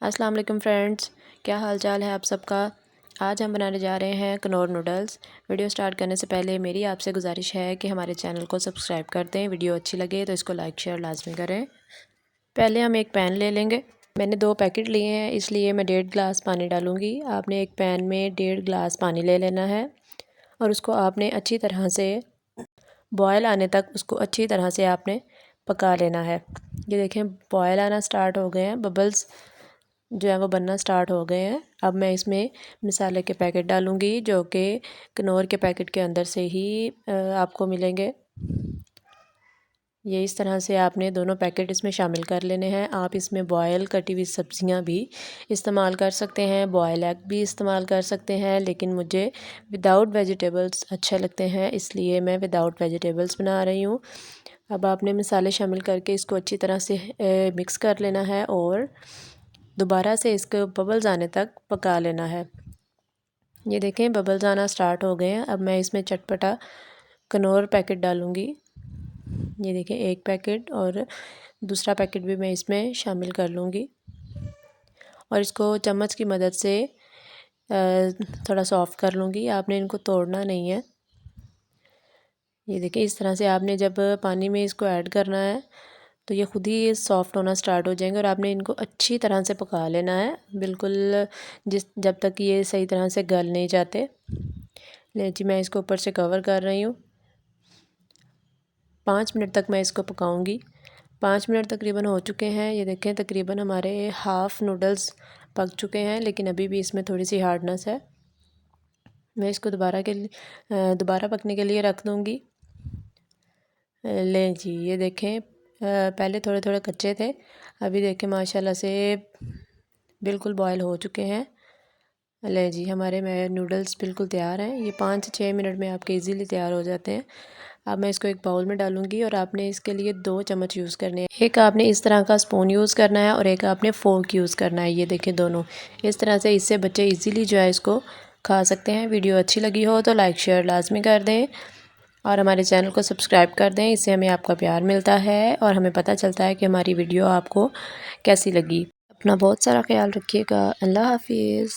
अस्सलाम वालेकुम फ्रेंड्स, क्या हाल चाल है आप सबका। आज हम बनाने जा रहे हैं कनौर नूडल्स। वीडियो स्टार्ट करने से पहले मेरी आपसे गुजारिश है कि हमारे चैनल को सब्सक्राइब कर दें। वीडियो अच्छी लगे तो इसको लाइक शेयर लाजमी करें। पहले हम एक पैन ले लेंगे। मैंने 2 पैकेट लिए हैं, इसलिए मैं 1.5 गिलास पानी डालूँगी। आपने एक पैन में 1.5 गिलास पानी ले लेना है और उसको आपने अच्छी तरह से बॉयल आने तक उसको अच्छी तरह से आपने पका लेना है। ये देखें बॉयल आना स्टार्ट हो गए हैं, बबल्स जो है वो बनना स्टार्ट हो गए हैं। अब मैं इसमें मसाले के पैकेट डालूँगी जो कि कनौर के पैकेट के अंदर से ही आपको मिलेंगे। ये इस तरह से आपने दोनों पैकेट इसमें शामिल कर लेने हैं। आप इसमें बॉयल कटी हुई सब्जियां भी इस्तेमाल कर सकते हैं, बॉयल एग भी इस्तेमाल कर सकते हैं, लेकिन मुझे विदाउट वेजिटेबल्स अच्छे लगते हैं, इसलिए मैं विदाउट वेजिटेबल्स बना रही हूँ। अब आपने मसाले शामिल करके इसको अच्छी तरह से मिक्स कर लेना है और दोबारा से इसको बबल्स आने तक पका लेना है। ये देखें बबल्स आना स्टार्ट हो गए हैं। अब मैं इसमें चटपटा कनौर पैकेट डालूँगी। ये देखें एक पैकेट और दूसरा पैकेट भी मैं इसमें शामिल कर लूँगी और इसको चम्मच की मदद से थोड़ा सॉफ्ट कर लूँगी। आपने इनको तोड़ना नहीं है। ये देखें इस तरह से आपने जब पानी में इसको ऐड करना है तो ये ख़ुद ही सॉफ़्ट होना स्टार्ट हो जाएंगे और आपने इनको अच्छी तरह से पका लेना है, बिल्कुल जब तक ये सही तरह से गल नहीं जाते। ले जी मैं इसको ऊपर से कवर कर रही हूँ। 5 मिनट तक मैं इसको पकाऊंगी। 5 मिनट तकरीबन हो चुके हैं। ये देखें तकरीबन हमारे हाफ़ नूडल्स पक चुके हैं, लेकिन अभी भी इसमें थोड़ी सी हार्डनेस है। मैं इसको दोबारा पकने के लिए रख दूँगी। लें जी ये देखें पहले थोड़े थोड़े कच्चे थे, अभी देखें माशाल्लाह से बिल्कुल बॉयल हो चुके हैं। ले जी हमारे नूडल्स बिल्कुल तैयार हैं। ये 5 से 6 मिनट में आपके इजीली तैयार हो जाते हैं। अब मैं इसको एक बाउल में डालूंगी और आपने इसके लिए 2 चम्मच यूज़ करने हैं। एक आपने इस तरह का स्पून यूज़ करना है और एक आपने फोर्क यूज़ करना है। ये देखें दोनों इस तरह से, इससे बच्चे इजीली जो है इसको खा सकते हैं। वीडियो अच्छी लगी हो तो लाइक शेयर लाजमी कर दें और हमारे चैनल को सब्सक्राइब कर दें। इससे हमें आपका प्यार मिलता है और हमें पता चलता है कि हमारी वीडियो आपको कैसी लगी। अपना बहुत सारा ख्याल रखिएगा। अल्लाह हाफिज़।